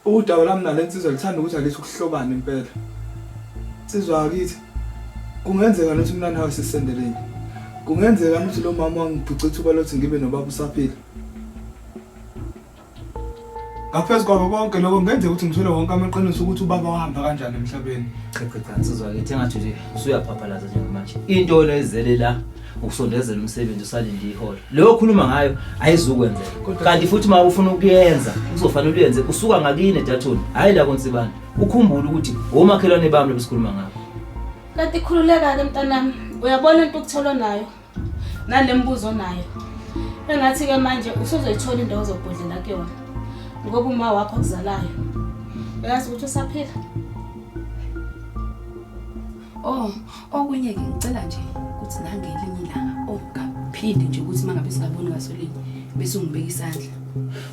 Udaba lami nalensizwa lithanda ukuthi alithi ukuhlobana impela. Sizwa akithi. Kungenzeka ukuthi umnani hawe sisendeleni. Kungenzeka ukuthi lo mama wangibhuca ithuba lokuthi ngibe nobaba usaphila. Ngaphezu kwabo konke lokho kungenzeka ukuthi ngithole wonke amaqiniso ukuthi ubaba wahamba kanjani emhlabeni. Cha sizwa akithi engathi nje usuyaphaphalaza njengamanje. Into lezele la ukusondezela umsebenzi usalinde iholo. Leyo okhuluma ngayo ayizukwenzeka. Kanti futhi uma ufuna ukuyenza uzofanele uyenze usuka ngakini edathoni. Hayi la konsibani. Ukhumbule ukuthi omakhelwane bami lebesikhuluma ngabo. Kanti khululeka ke mntanami. Uyabona into okutholwa nayo. Nalembuzo nayo. Engathi ke manje usuzoyithola indawo zobhodlela kuyona. Ngoba uma wakho kuzalayo. Uyazi ukuthi usaphila. Okunye ke ngicela nje ukuthi nangelinye ilanga ongaphindi nje ukuthi mangabe singaboni ngasolini bese ungibeka isandla.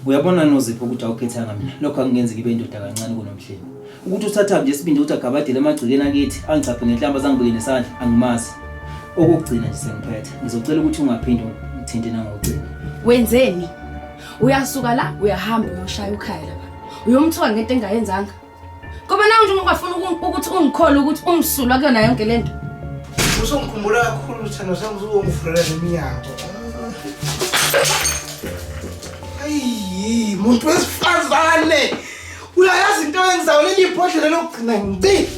Uyabona Nozipho ukuthi awukhethanga mina. Lokho angenzi kibe indoda kancane kunomhlelo. Ukuthi uthatha nje isibindi ukuthi agabadele amagcikeni akithi angichaphe ngenhlamba zangibeke nesandla angimazi. Okugcina nje sengiphethe. Ngizocela ukuthi ungaphindi uthinte nangocina. Wenzeni? Uyasuka la uyahamba uyoshaya ukhaya lapha. Uyomthola ngento engayenzanga. Ngoba nawe nje ungafuna ukuthi ungikhole ukuthi umsulwa kuyona yonke lento. Usongikhumbula kakhulu uthando sami uzongivurela eminyango. Ayi, muntu wesifazane. Uyayazi into enzayo leli ibhodlela lokugcina ngci.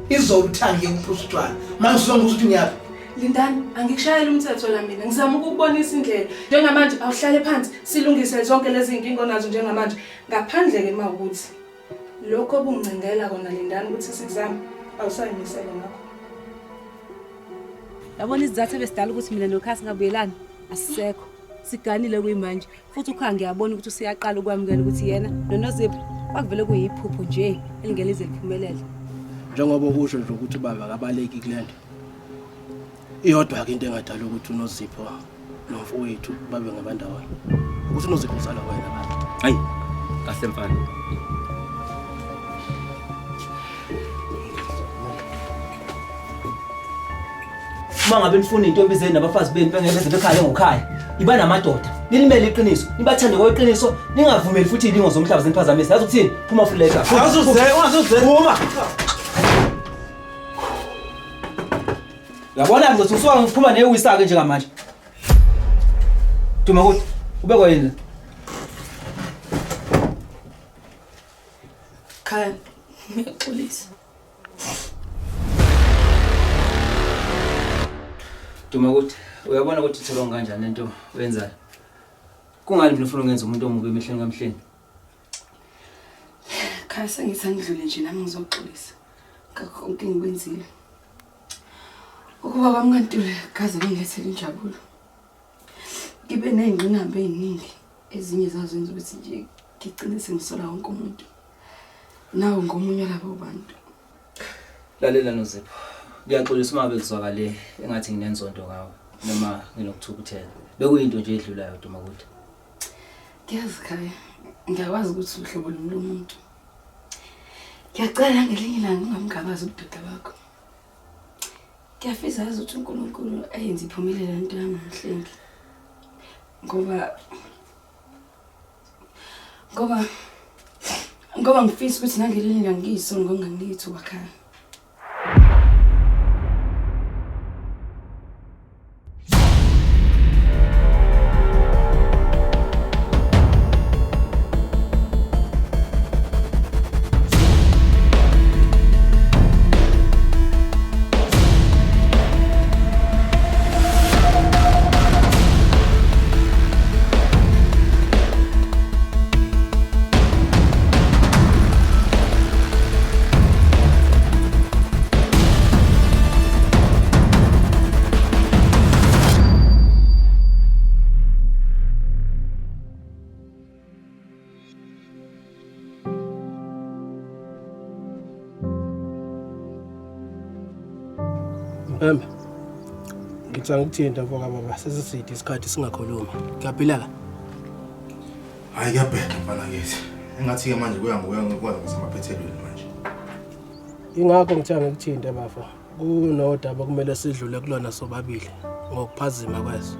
Izoluthangi ukuphusutwana. Manje usonguza ukuthi ngiyaphi? Lindani, angikushayela umthetho la mina. Ngizama ukukubonisa indlela. Njengamanje awuhlale phansi silungise zonke lezi inkingo nazo njengamanje. Ngaphandle ke mawukuthi lokho obungcengela kona Lindani ukuthi sikuzama awusayimisele ngakho. Yabona izathu besidala ukuthi mina nokhasi ngabuyelana asisekho. Siganile kuyimanje futhi ukha ngiyabona ukuthi usiyaqala ukwamukela ukuthi yena noNozipho bakuvele kuyiphupho nje elingelize liphumelele. Njengoba usho nje ukuthi baba akabaleki kulento. Iyodwa ke into engadala ukuthi uNozipho nomfowethu babe ngabandawonye. Ukuthi uNozipho usala kwena baba. Hayi, kahle mfana. Mangabe nifuna intombi zenu nabafazi benu bengeveze bekhaya ngokhaya. Iba namadoda. Nilimele iqiniso. Nibathande ngoqiniso. Ningavumeli futhi ilingo zomhlaba zeniphazamisa. Yazi ukuthini? Phuma futhi leka. Ungazuze. Phuma. Yabona ngizothi usuka ngiphuma newisa ke njengamanje. Duma ukuthi ubekwa yini? Khaya, ngiyaxolisa. Duma ukuthi uyabona ukuthi ithelwa kanjani lento wenzayo. Kungani mina ufuna ukwenza umuntu omubi emehlweni kamhleni? Khaya sengithangidlule nje nami ngizoxolisa. Ngakho konke engikwenzile. Ukuba bamkantule kaze ngilethele injabulo. Ngibe nezingqinamba eziningi ezinye zazo zenza ukuthi nje ngigcine sengisola wonke umuntu. Nawe ngomunye labo bantu. Lalela Nozipho. Ngiyaxolisa uma bekuzwakale engathi nginenzonto ngawe noma nginokuthukuthela. Bekuyinto nje edlulayo Duma ukuthi. Ngiyazi Khaya, ngiyakwazi ukuthi uhlobo lomuntu. Ngiyacela ngelinye ilanga ungamgabazi ubudoda bakho. Ngiyafisa ukuthi uNkulunkulu ayenze iphumelele lento yamahlengi. Ngoba ngifisa ukuthi nangelinye ilanga ngiyisona ngongangithi wakhaya. Ngicela ukuthinta mfoka baba sesiside isikhathi singakhuluma. Kuyaphila la? Hayi kuyabheka mfana kithi. Engathi ke manje kuya ngasemaphethelweni manje. Ingakho ngithanda ukuthinta bafa. Kunodaba kumele sidlule kulona sobabili ngokuphazima kweso.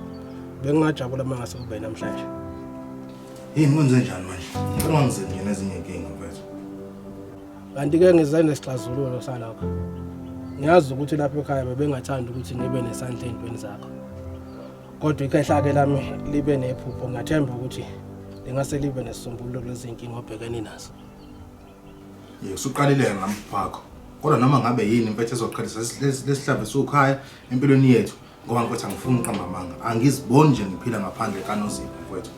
Bengingajabula mangase kube namhlanje. Yini kwenze njani manje? Ngicela ngizenzele ezinye inkinga mfethu. Kanti ke ngize nesixazululo salokho. Ngiyazi ukuthi lapha ekhaya bebengathanda ukuthi ngibe nesandla ezintweni zakho. Kodwa ikhehla ke lami libe nephupho, ngathemba ukuthi lingase libe nesisombululo lezinkinga obhekene nazo. Usuqalile ngamphakho. Kodwa noma ngabe yini impethu ezoqalisa lesihlava sokhaya empilweni yethu ngoba mfethu angifuni uqamba amanga. Angiziboni nje ngiphila ngaphandle kaNozipho mfethu.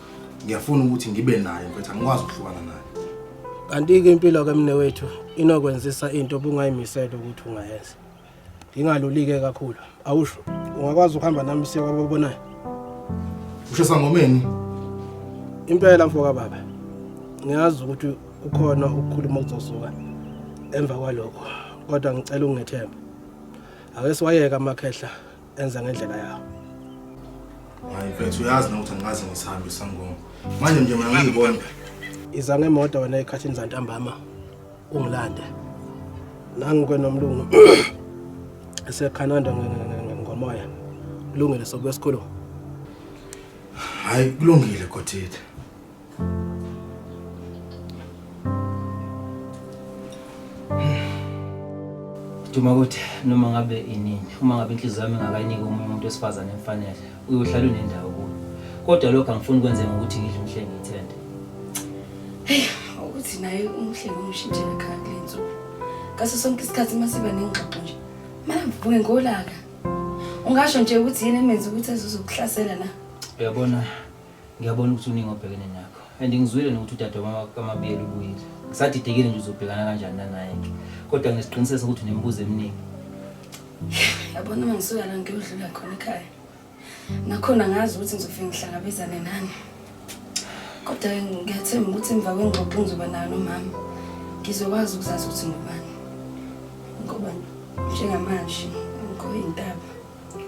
Ngiyafuna ukuthi ngibe naye mfethu, angikwazi ukuhlukana naye. Kanti ke impilo kemne wethu inokwenzisa into obungayimisela ukuthi ungayenza. Ngingalulike kakhulu. Awusho ungakwazi ukuhamba nami siya kwababonayo. Usho sangomeni? Impela mfoka baba. Ngiyazi ukuthi ukhona ukukhuluma okuzosuka emva kwalokho. Kodwa ngicela ungethemba. Ake siwayeka amakhehla enza ngendlela yawo. Hayi mfethu uyazi nokuthi angaze ngisahambe sangoma. Manje nje mina ngiyibona. Iza ngemoto wena ekhathini zantambama ungilande. Nangi nomlungu. Esekhananda ngomoya. Kulungile sokuya esikholo. Hayi kulungile kodwa. Duma ukuthi noma ngabe inini, uma ngabe inhliziyo yami ngakayiniki umuntu wesifazane emfanele, uyohlala unendawo kuyo. Kodwa lokho angifuni kwenze ngokuthi ngidle umhle ngithende. Hey, ukuthi naye umhle ngomshintshela ekhaya kulensuku. Ngaso sonke isikhathi masiba nengxoxo nje. Mana mvuke ngolaka. Ungasho nje ukuthi yini emenza ukuthi azokuhlasela la. Uyabona, ngiyabona ukuthi uningi obhekene nakho. And ngizwile nokuthi udadewabo kamabiyeli ubuyile. Ngisadidekile nje uzobhekana kanjani naye. Kodwa ngisiqinisesa ukuthi unembuzo eminingi. Yabona mangisuka la ngiyodlula khona ekhaya. Nakhona ngazi ukuthi ngizofika ngihlangabezane nani. Kodwa ngiyathemba ukuthi emva kwengxoxo ngizoba nayo nomama. Ngizokwazi ukuzazi ukuthi ngubani. Ngoba njengamanje ngiyintaba.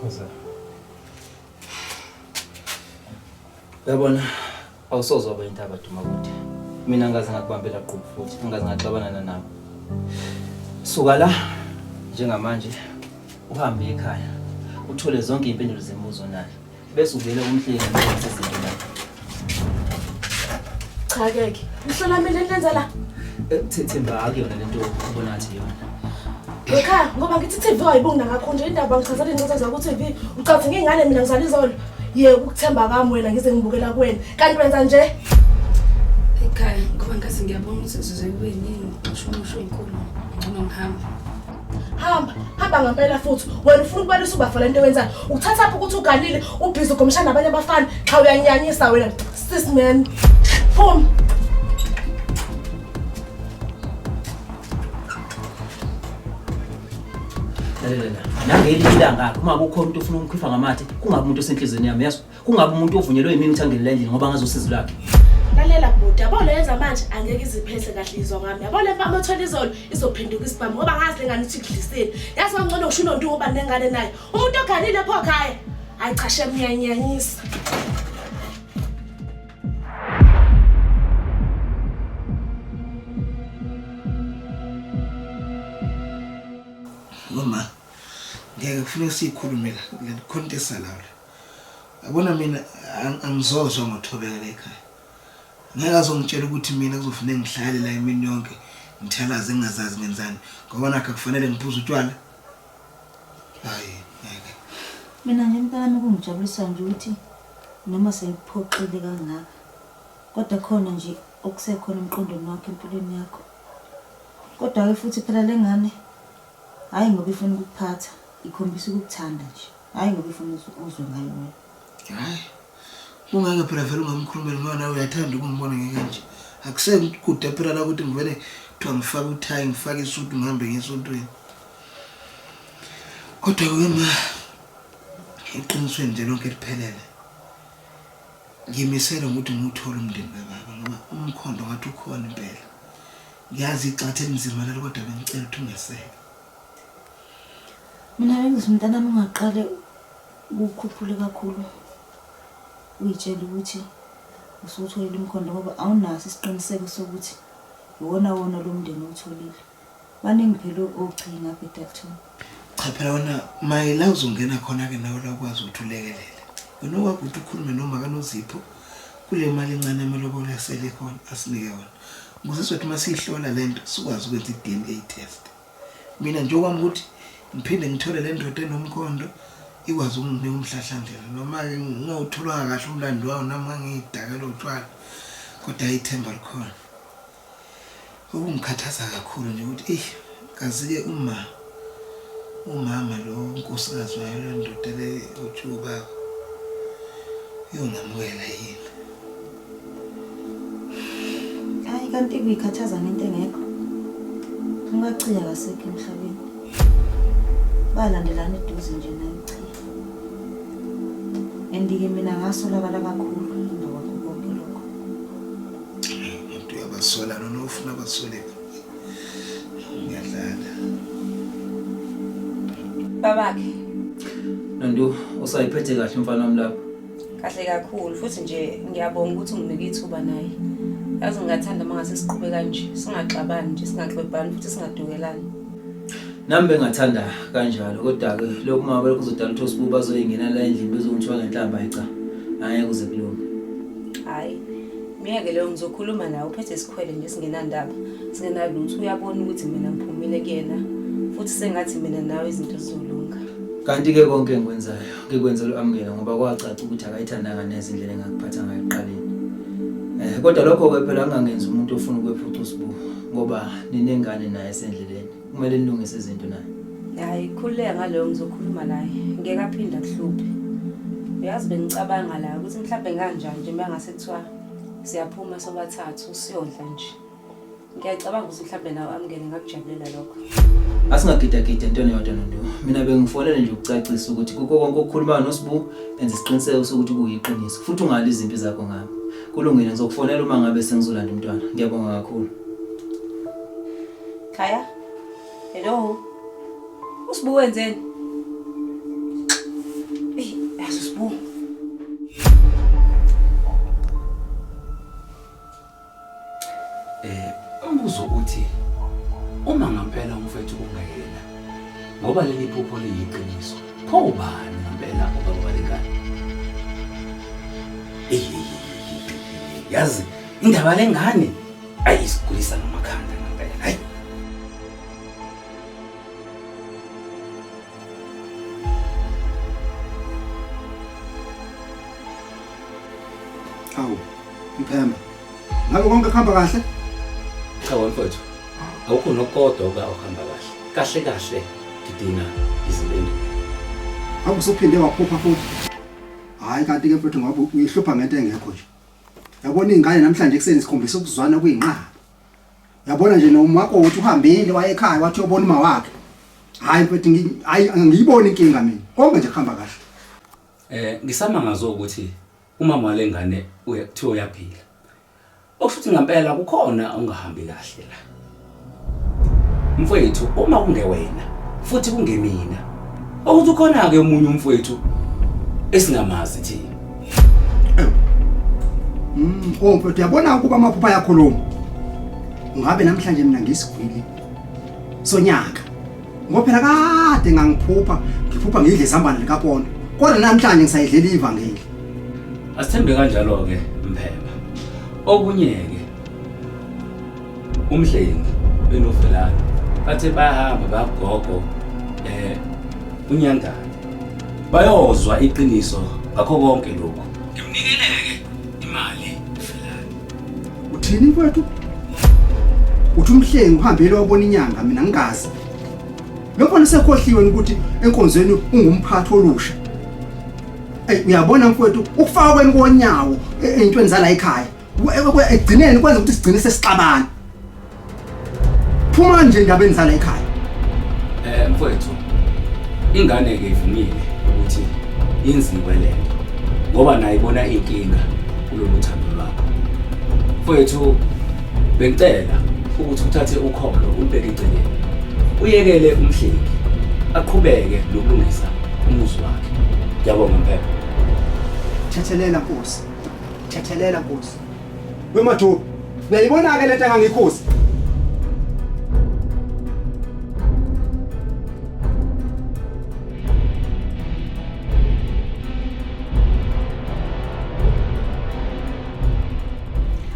Oza. Yabona, awusoze waba intaba Duma ukuthi. Mina ngaze ngakubambela qhubu futhi, ngaze ngaxabana nawe. Suka la njengamanje uhambe ekhaya. Uthole zonke impendulo zembuzo naye. Bese uvela umhleli ngezinto lakhe. Cha keke. Mhlola mina lenza la. Themba akuyona lento ubona athi yona. Ekhaya ngoba ngithi TV ayibunga ngakho nje indaba ngichazela ingcazelo zakho TV. Ucathi ngingane mina ngizala izolo. Ye ukuthemba kwami wena ngize ngibukela kuwena. Kanti wenza nje ekhaya ngoba ngase ngiyabona ukuthi sizwe kubeningi usho inkulu. Ngcono ngihamba. Hamba ngempela futhi. Wena ufuna ukubalisa ubafala into wenzayo. Ukuthatha apho ukuthi uganile ubhizi ugomshana nabanye abafana. Cha uyanyanyisa wena. Sis man. Phum. Nangeli ilanga uma kukho umuntu ofuna ukukhifa ngamathe kungabe umuntu osenhlizweni yami yaso kungabe umuntu ovunyelwe yimi ukuthi angene endlini ngoba ngazosizo lakhe. Lalela bhuti yabona yenza manje angeke iziphethe kahle izwa ngami yabona emfama othola izolo izophenduka isibhamu ngoba ngazi lengane ithi idliseni yazi ngcono kusho uNondu ngoba nengane naye umuntu oganile pho ekhaya hayi cha shemnyanyanyisa. Mama ngeke kufanele sikhulume la le contest la. Yabona mina angizozwa ngothobekela ekhaya. Ngeke azongitshela ukuthi mina kuzofanele ngihlale la imini yonke ngithalaze ngingazazi ngenzani ngoba nakho kufanele ngiphuze utshwala. Hayi ngeke. Mina ngempela kungijabulisa nje ukuthi noma sengiphoqile kangaka kodwa khona nje okusekhona emqondweni wakho empilweni yakho. Kodwa ke futhi phela lengane hayi ngoba ifuna ukuphatha ikhombisa ukuthanda nje hayi ngoba ifuna uzwe ngayo wena. Hayi ungeke phela vele ungamkhulumeli ngoba nawe uyathanda ukumbona ngeke akusekude phela la ukuthi ngivele kuthiwa ngifake uthayi ngifake isudu ngihambe ngesontweni. Kodwa ke ma iqinisweni nje lonke liphelele. Ngimisela ukuthi nguthola umndeni kababa ngoba umkhondo ngathi ukhona impela. Ngiyazi ixathe elinzima lelo kodwa bengicela ukuthi ungeseke. Mina bengizimntana ungaqale ukukhuphula kakhulu. Uyitshela ukuthi usutholile umkhondo ngoba awunaso isiqiniseko sokuthi wona lo mndeni otholile. Baningi phela ogcina apha eDalton. Cha phela wona mayela uzongena khona ke nawe la kwazi ukuthi ulekelele. Wena wakuthi ukhulume noma kaNozipho kule mali encane emalobolo yasele khona asinike wona. ukuze sothi masihlola lento sikwazi ukwenza i-DNA test. Mina nje okwami ukuthi ngiphinde ngithole le ndoda enomkhondo ikwazi ukunginika umhlahlandlela noma ngawutholwa kahle umlando wawo nami ngangidakela utshwala kodwa ithemba likhona. Ukungikhathaza kakhulu nje ukuthi kazi-ke umama lo unkosikazi wayo le ndoda le uJuba yongamukela yini. Hayi kanti kuyikhathaza ngento engekho. Ungaciya kasekho emhlabeni. Balandelana eduze nje naye uciya. Andike mina ngasolakala kakhulu ngoba konke lokho. Umuntu yabasola nofuna abasoleke. Ngiyadlala. Babakhe. Nondu usayiphethe kahle mfana wami lapho. Kahle kakhulu futhi nje ngiyabonga ukuthi unginike ithuba naye. Yazi ngingathanda mangase siqhube kanje, singaxabani nje, singaxwebani futhi singadukelani. Nami bengathanda kanjalo kodwa ke lokho mawabele kuzodala ukuthi usibuba azoyingena la endlini bezongithiwa ngenhlamba ayicha. Angeke kuze kulunge. Hayi. Miyeke leyo ngizokhuluma nawe uphethe isikhwele nje singenandaba. Singenalutho uyabona ukuthi mina ngiphumile kuyena futhi sengathi mina nawe izinto zizolunga. Kanti ke konke engikwenzayo ngikwenza lo amukela ngoba kwacaca ukuthi akayithandanga neze indlela engakuphatha ngayo eqaleni. Kodwa lokho ke phela angangenza umuntu ofuna ukwephuca usibuko ngoba ninengane naye esendleleni. Kumele nilungise izinto naye. Hayi khuleka ngaleyo ngizokhuluma naye. Ngeke aphinda kuhluphe. Uyazi bengicabanga la ukuthi mhlawumbe kanjani nje mangase kuthiwa siyaphuma sobathathu siyodla nje. Ngiyacabanga ukuthi mhlawumbe nawe amukele ngakujabulela lokho. Asingagidagida into eyodwa Nondu. Mina bengifonele nje ukucacisa ukuthi kukho konke okukhuluma noSibuko enze isiqiniseko sokuthi kuyiqiniso futhi ungali izimpi zakho ngami. Kulungile ngizokufonela uma ngabe sengizolanda umntwana. Ngiyabonga kakhulu. Khaya. Hello. Usibuko wenzeni? Usibuko. Umbuzo uthi uma ngempela umfethu kungayena ngoba leli phupho liyiqiniso. Pho ubani ngempela ubaba walengane? Yazi indaba lengane ayisigulisa ngamakhanda ngempela. Hayi. Awu, Mphemba. Ngabe konke kuhamba kahle? Cha mfethu. Awukho nokodwa okuhamba kahle. Kahle ngidinga izimpilo. Akusuphinde waphupha futhi. Hayi kanti ke mfethu ngoba uyihlupha ngento engekho nje. Yabona ingane namhlanje kuseni sikhombisa ukuzwana kuyinqaba. Yabona nje noma wakho uthi uhambile waye ekhaya wathi uyobona uma wakhe. Hayi mfethu ngiyibona inkinga mina. Konke nje kuhamba kahle. Ngisamangazo ukuthi umama walengane uyakuthiwa uyaphila. Okushuthi ngempela kukhona ungahambi kahle la. Mfowethu uma kungewena futhi kungemina. Ukuthi ukhona ke umunye umfowethu esingamazi thina. Mfowethu yabona ukuba amaphupha yakhuluma. Ngabe namhlanje mina ngisigwili sonyaka. Ngoba phela kade ngiphupha ngidle izambane likaPondo. Kodwa namhlanje ngisayidlela ivangeli. Asithembe kanjalo ke Mphemba. Okunye ke umhlengi benovelana bathe bahamba bagogo unyangana bayozwa iqiniso ngakho konke lokho. Ngimnikeleke imali velana. Uthini mfowethu? Uthi umhlengi uhambile wabona inyanga mina ngingazi. Lokho sekhohliwe ukuthi enkonzweni ungumphathi olusha. Uyabona mfowethu ukufaka kweni konyawo ezintweni zala ekhaya. Egcineni kwenza ukuthi sigcine sesixabana. Phuma nje indabeni zala ekhaya. Mfowethu ingane ke ivumile ukuthi yenziwe lento ngoba nayo ibona inkinga kulolu thando lwakho. Mfowethu bengicela ukuthi uthathe ukholo ubeke eceleni. Uyekele umhlengi aqhubeke nokulungisa umuzi wakhe. Ngiyabonga Mphepha. Thethelela Nkosi. Thethelela Nkosi. Wemathu, uyayibona ke lento engangikhosi.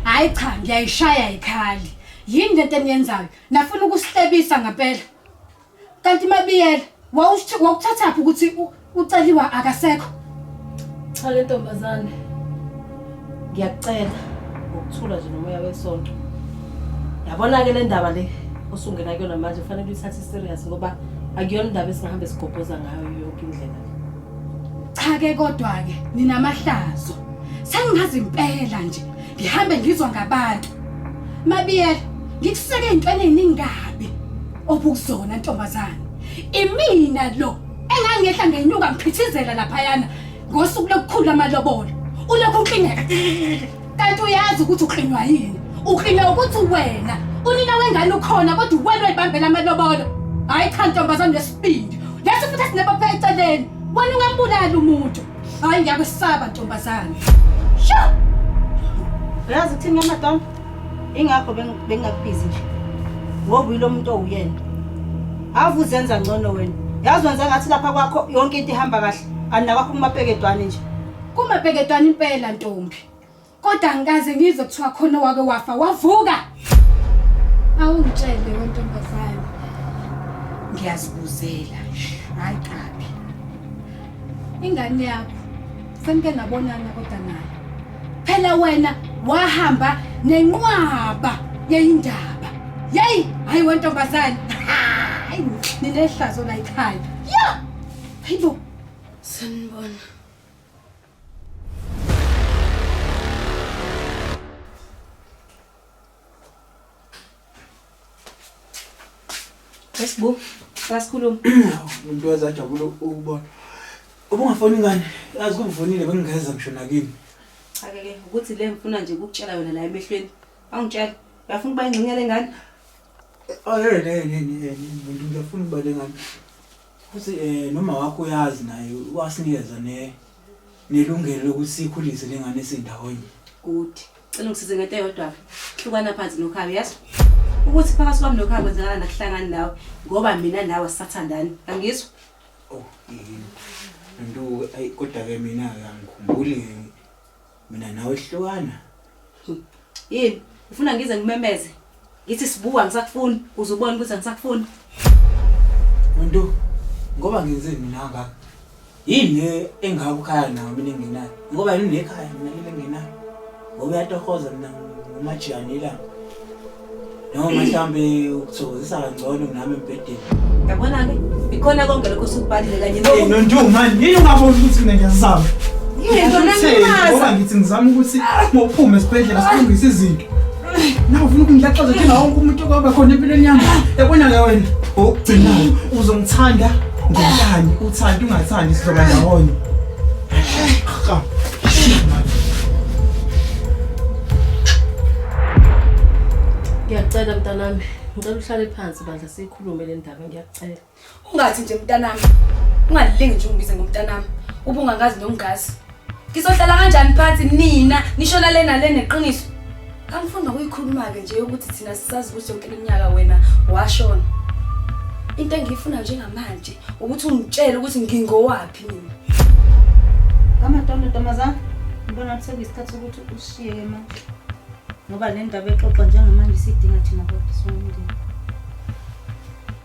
Hayi cha, ngiyayishaya ikhali. yini lento eniyenzayo nafuna ukusihlebisa ngempela kanti Mabiyela wawuthathaphi ukuthi uceliwa akasekho Cha le ntombazane Ngiyakucela ukuthula nje nomoya wesonto. Yabona ke le ndaba le osungena kuyona manje kufanele uyithathe serious ngoba akuyona indaba esingahambe sigobhoza ngayo yonke indlela. Cha ke kodwa ke ninamahlazo sengingazi impela nje ngihambe ngizwa ngabantu Mabiyela ngikuseke intweni eziningabi obukuzona ntombazane imina lo engangehla ngenyuka ngiphithizela lapha yana ngosuku lokukhula amalobolo ulokhu uqineka kanti uyazi ukuthi uqinwa yini uqina ukuthi wena unina wengane ukhona kodwa uwena oyibambela amalobolo hayi cha ntombazane lesibindi lesi futhi sinebapha eceleni wena ungambulala umuntu hayi ngiyakwesaba ntombazane sho Uyazi ukuthini ngamadona? Ingakho bengingakubhizi nje. Ngoba uyilo muntu owuyena. Avuzenza ngcono wena. Yazi wenza ngathi lapha kwakho yonke into ihamba kahle. Anakho kumaphekedwane nje. Kumaphekedwane impela ntombi. Kodwa angikaze ngizwe kuthiwa khona wake wafa wavuka. Awungitshele wentombazane. Ngiyazibuzela. Hayi kabi. Ingane yakho senke nabonana kodwa nayo. Phela wena wahamba nenqwaba yeyindaba. Yey, hayi wentombazane. Hayi, nilehlazo la ekhaya. Ya! Hayibo. Sanibona. Esibu, sasikhuluma. Umuntu wazajabula ukubona. Ubungafoni ingane, yazi kuvunile bengingeza ngisho nakini. Ake ukuthi le ngifuna nje ukukutshela wena la emehlweni. Awungitshela, uyafuna ukuba ingcinyela engane? Umuntu ngiyafuna ukuba lengane. Futhi noma wakho uyazi naye wasinikeza nelungelo lokuthi sikhulise lengane esindawonye. Good. Cela ngisize ngento eyodwa. Hlukana phansi nokhaya, yazi? Ukuthi phakathi kwami nokhaya kwenzekala nakuhlangana nawe ngoba mina nawe sisathandana. Angizwa? Oh, Nondu kodwa ke mina angikhumbuli mina nawe sihlukana. Yini? Ufuna ngize ngimemeze? Ngithi sibuka ngisakufuni, uzobona ukuthi angisakufuni. Nondu ngoba ngenze mina ngaka. Yini engaka ukhaya nawe mina engenayo? Ngoba yini nekhaya mina engenayo? Ngoba yatohoza mina ngomajani la. Noma mhlambe ukuthokozisa kangcono nami empedeni. Yabona ke ikhona konke lokho sukubhalile kanye Nondu man, yini ungabona ukuthi mina ngiyazama? Yini ngiyazi. Ngoba ngithi ngizama ukuthi mawuphume esibhedlela silungise izinto. Na ufuna ukungilaxaza njengawo wonke umuntu okwaba khona empilweni yami. Yabona ke wena, ogcinayo uzongithanda ngokani, uthanda ungathandi sizoba ndawonye. Cha. Ngiyacela mntanami ngicela uhlale phansi bandla sikhulume le ndaba ngiyacela Ungathi nje mntanami. Ungalilingi nje ungibize ngomntanami. Ubungangazi nomngazi. Ngizohlala kanjani phansi nina nishona lena neqiniso? Angifunda ukuyikhuluma ke nje ukuthi thina sisazi ukuthi yonke iminyaka wena washona. Into engiyifuna njengamanje ukuthi ungitshele ukuthi ngingowaphi mina. Ngamadona ntombazana, ngibona ukuthi sekuyisikhathi ukuthi ushiye manje. Ngoba le ndaba exoxa njengamanje sidinga thina kodwa somndeni.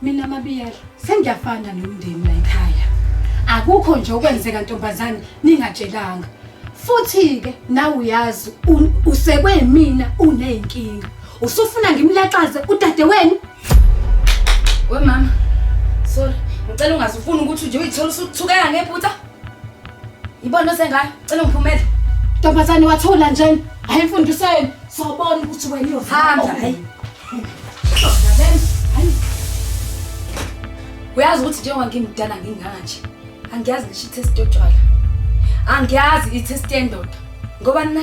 Mina Mabiyela, sengiyafana nomndeni la ekhaya. Akukho nje okwenzeka ntombazane ningatshelanga. Futhi ke nawe uyazi usekwe mina unenkinga. Usufuna ngimlaxaze udade wenu? We mama. Sorry, ngicela ungazufuna ukuthi nje uyithola usuthukeka ngephutha. Ibona sengayo, cela ngiphumele. Ntombazane wathola nje. Hayi mfundiseni, sobona ukuthi wena uyofamba hayi. Uyazi ukuthi njengoba ngimdala ngingaka nje. Angiyazi ngisho i-test yotshwala. Angiyazi i-test yendoda. Ngoba na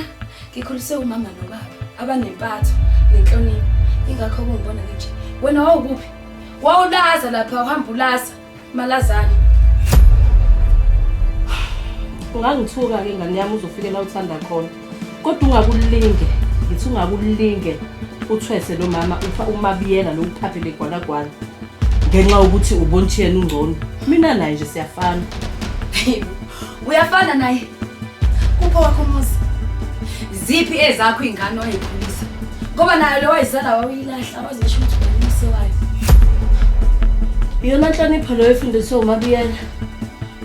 ngikhuliswe umama nobaba abanempatho nenhlonipho. Ingakho ngibona nje. Wena wawukuphi? Wawulaza lapha uhamba ulaza malazana. Ungangithuka ke ngane yami uzofika la uthanda khona kodwa ungakulinge ngithi ungakulinge uthwese lo mama uMabiyela lo ukuphaphele gwalagwala ngenxa ukuthi ubonthi yena ungcono mina naye nje siyafana. Uyafana naye kupho wakho umuzi. Ziphi ezakho ingane oyikhulisa Ngoba nayo lo wayizala wawuyilahla waze esho ukuthi uyise wayo. Iyona nhlonipho lo efundiswe uMabiyela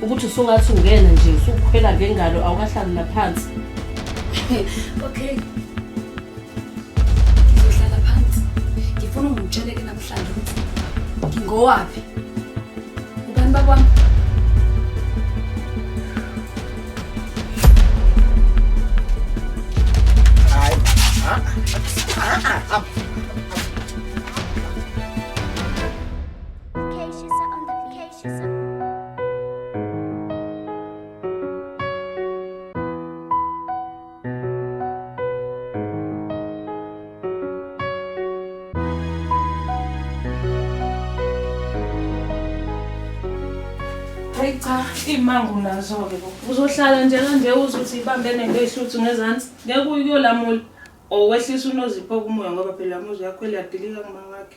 ukuthi usungathi ungena nje usukhwela ngengalo awukahlali naphansi. Okay. Ngizohlala phansi. Ngifuna ungitsheleke namhlanje ukuthi ngingowaphi. Ubani bakwami? Cha, imangu nazo-ke bo. Uzohlala nje kanje uzuthi ibambene ngehluthi ngezansi. Ngeke uyolamula owehlisa uNozipho kumoya ngoba phela umuzi yakho eliyadilika kumangakhe.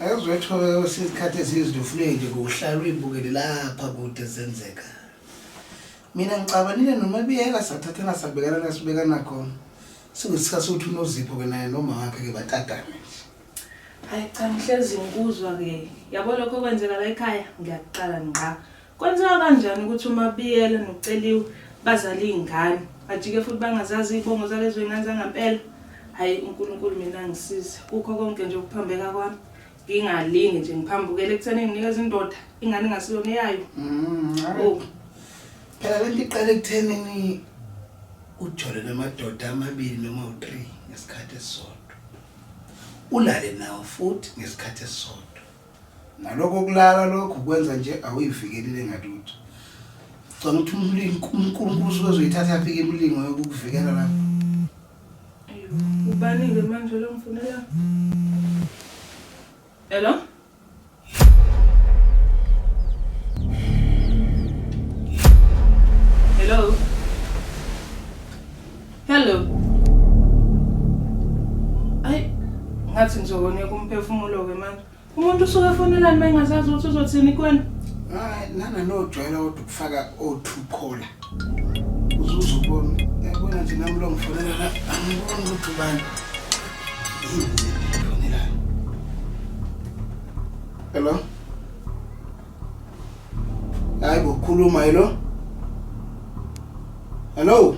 Ayizwetho isikhathi esizifuneke kuhlala uyibukele lapha kude zenzeka. Mina ngicabanile noMabiyela sathathana sabekana nasibekana khona. Singesikhathi sokuthi uNozipho ke naye noma wakhe ke batatane. Hayi cha ngihlezi ngikuzwa ke. Yabo lokho kwenzeka la ekhaya ngiyaqala ngqa. Kwenzeka kanjani ukuthi uMabiyela noCeliwe bazali ingane? Ajike futhi bangazazi ibongo zalezo ingane zangampela. Hayi uNkulunkulu mina ngisize. Kukho konke nje ukuphambeka kwami. Ngingalingi nje ngiphambukele ekutheni nginikeza indoda ingane ngasiyona eyayo. Oh. Phela lento iqale ekuthenini ujole namadoda amabili noma u3 ngesikhathi esisodwa. Ulale nawo futhi ngesikhathi esisodwa. Naloko kulala lokho kwenza nje awuyivikelile ngalutho. Canga ukuthi uNkulunkulu uzoyithatha afike imilingo yokukuvikela lapha. Ubani ke manje lo ngifunela? Hello? Hello? Hello? Ay, ngathi ngizobona kumphefumulo ke manje. Umuntu usuke efonelani mayengazazi ukuthi uzothini kuwena? Hayi, nana nojwayela ukufaka o2 caller. Uzuzobona. Yabona nje nami lo ngifonela la, angiboni ukuthi ubani. Ngifonela. Hello? Hayi bokhuluma hello? Hello?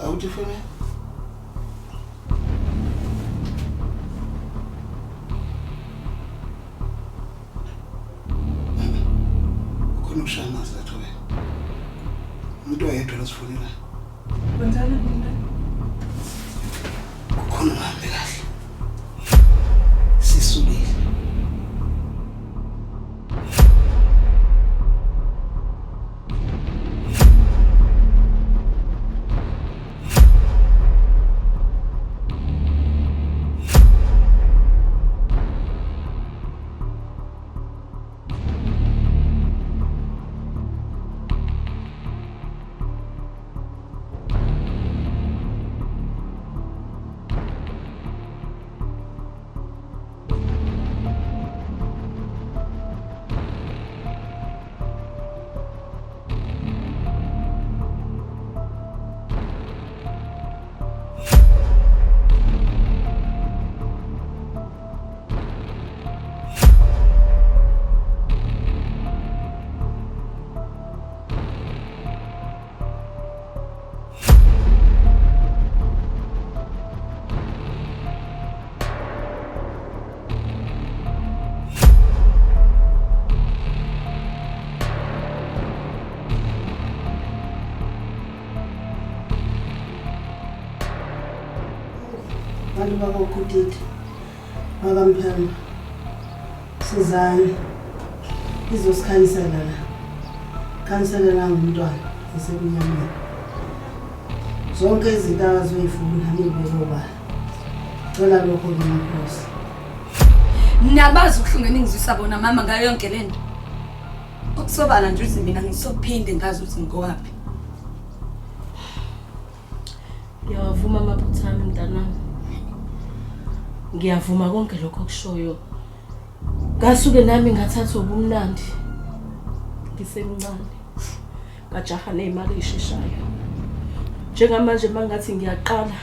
Awuthi fone? Ukhona ukushama sathobe. Umuntu oyedwa losifonela. Kwenzani mina? Ukhona ngabe kahle. Sisulile. Bantu bakokutiti bakamphana sizani izosikhanyisela la khanisela la ngumntwana esemnyameni zonke izinto abazoyifuna nibeke obala cela lokho ngiyakhosi Niyabazi ukuhlungena ingizwisa bona mama ngayo yonke lento. Ukusobala nje ukuthi mina ngisophinde ngazi ukuthi ngikowaphi. Ngiyavuma amaphutha ami mntanami. Ngiyavuma konke lokho kushoyo. Ngasuke nami ngathatha ubumnandi. Ngisemncane. Ngajaha nezimali ezisheshayo. Njengamanje mangathi ngiyaqala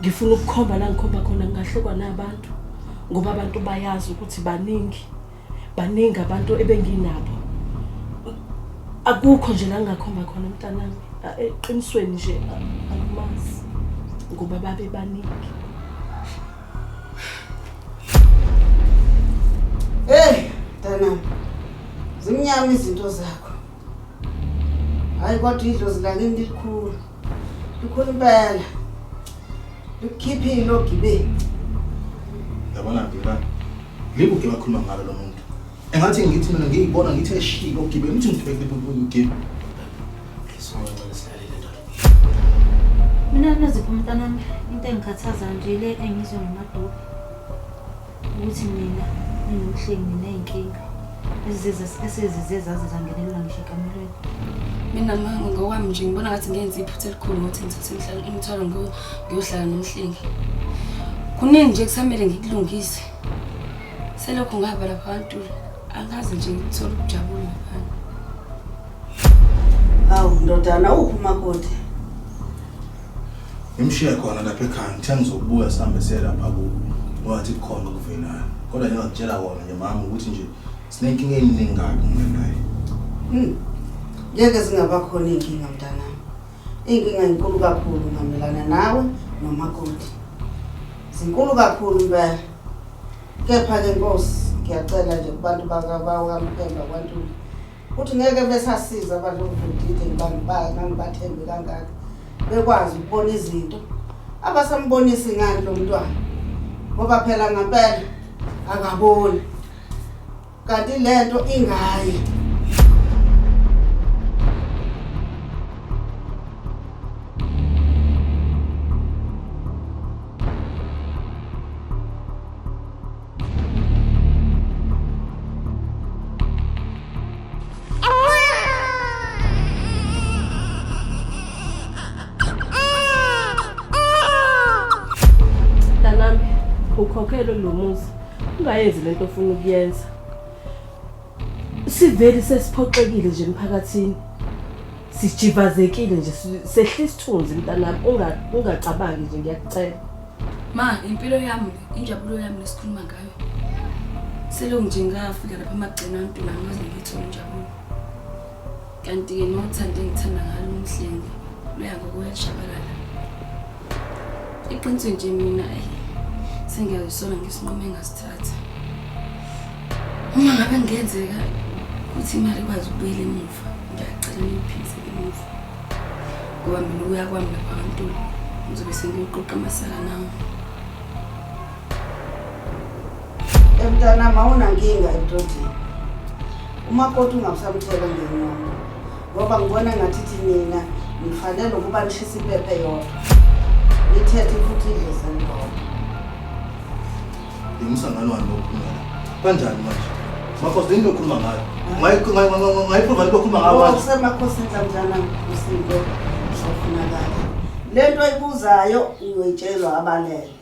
ngifuna ukukhomba la ngikhomba khona ngahlekwa nabantu ngoba abantu bayazi ukuthi baningi abantu ebenginabo. Akukho nje la ngakhomba khona mntanami. Eqinisweni nje akumazi ngoba babe baningi. Mntanami. Zimnyama izinto zakho. Hayi kodwa idlozi lakini likhulu. Likhulu impela. Likhiphe ilogibe. Yabona ngibona. Libu ke bakhuluma ngalo lo muntu. Engathi ngithi mina ngiyibona ngithi eshilo ogibe ngithi ngibheke ugibe. Mina Nozipho mntanami into engikhathaza nje le engizwe ngamadobi ukuthi mina nginomhlengi nezinkinga esizize zaze zangenelela ngisho ekamelweni. Mina mama ngokwami nje ngibona ngathi ngenza iphutha elikhulu ngokuthi ngithathe imithwalo ngiyohlala nomhlengi. Kuningi nje kusamele ngikulungise. Selokho ngaba lapha abantu angazi nje ngithola ukujabula ngaphandle. Hawu ndodana umakoti. Imshiya khona lapha ekhaya ngithe ngizokubuya sihambe siye lapha wathi khona ukuvelayo. Kodwa ngiyakutshela wona nje mama ukuthi nje sinenkinga eningi ngabi mina naye. Ngeke zingaba khona inkinga mntanami. Inkinga inkulu kakhulu ngamelana nawe nomakoti. Zinkulu kakhulu impela. Kepha ke Nkosi ngiyacela nje kubantu bakaMphemba kwaNtu ukuthi ngeke besasiza abantu ukudidide ngibathembe kangaka. Bekwazi ukubona izinto abasambonisa ngani lo mntwana ngoba phela ngempela akaboni kanti lento ingayi. Ukhokhelo lo muzi ungayenzi lento ofuna ukuyenza. Siveli sesiphoxekile nje emphakathini. Sijivazekile nje sehlisa isithunzi mntanami ungacabangi nje ngiyakucela. Ma impilo yami injabulo yami lesikhuluma ngayo. Selo nje ngafika lapha amagcina abantu namazi ngithola injabulo. Kanti ke nothande ngithanda ngalo umhlengi loya ngokweshabalala. Iqiniso nje mina sengiyazisola ngesinqumo engasithatha. Uma ngabe ngenzeka ukuthi imali ikwazi ukubuyela emuva, ngiyacela niyiphise emuva. Ngoba mina uya kwami lapha abantu ngizobe sengiyoqoqa amasaka nawo. Mntanami awunankinga edodeni. Umakoti ungasamthela ngenyongo. Ngoba ngibona ngathi mina ngifanele ukuba nishisa iphephe yodwa. Ngithethe futhi idlozi ngalo. Ngimusangalwa lokukhuluma. Kanjani manje? Makhosi into okhuluma ngayo. Ngayiprova into okhuluma ngayo manje. Usemakhosi mntanami usinto sofunakala. Lento ayibuzayo uyoyitshelwa abalele.